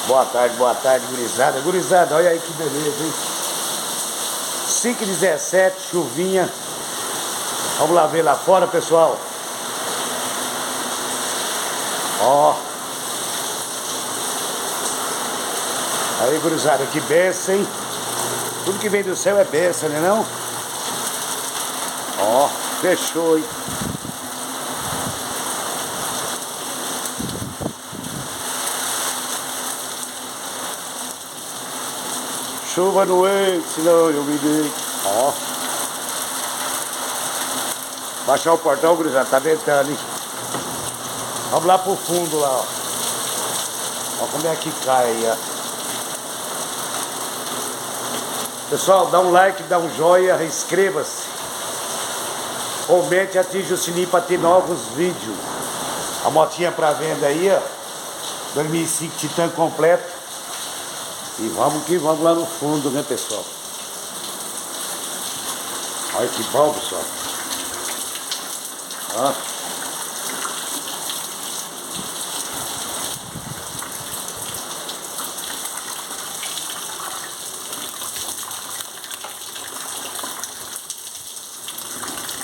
Boa tarde, gurizada. Gurizada, olha aí que beleza, hein? 5h17, chuvinha. Vamos lá ver lá fora, pessoal. Ó. Aí, gurizada, que benção, hein? Tudo que vem do céu é benção, né não? Ó, fechou, hein? Chuva no ei, senão eu me dei. Ó. Baixar o portão, gurizada, tá ventando, hein? Vamos lá pro fundo lá, ó. Ó como é que cai aí, ó. Pessoal, dá um like, dá um joinha, inscreva-se. Comente e atinja o sininho para ter novos vídeos. A motinha pra venda aí, ó. 2005 Titan completo. E vamos que vamos lá no fundo, né, pessoal? Olha que bom, pessoal. Ó.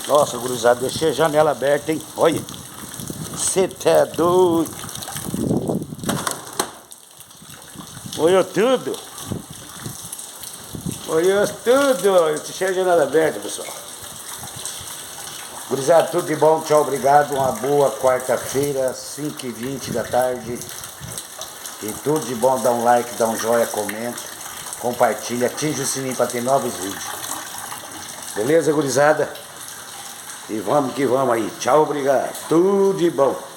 Nossa, gurizada, deixei a janela aberta, hein? Olha. Você tá doido. Olha tudo. Olha tudo. Deixei a janela aberta, pessoal. Gurizada, tudo de bom. Tchau, obrigado. Uma boa quarta-feira, 5h20 da tarde. E tudo de bom. Dá um like, dá um joinha, comenta, compartilha, atinge o sininho para ter novos vídeos. Beleza, gurizada? E vamos que vamos aí. Tchau, obrigado. Tudo de bom.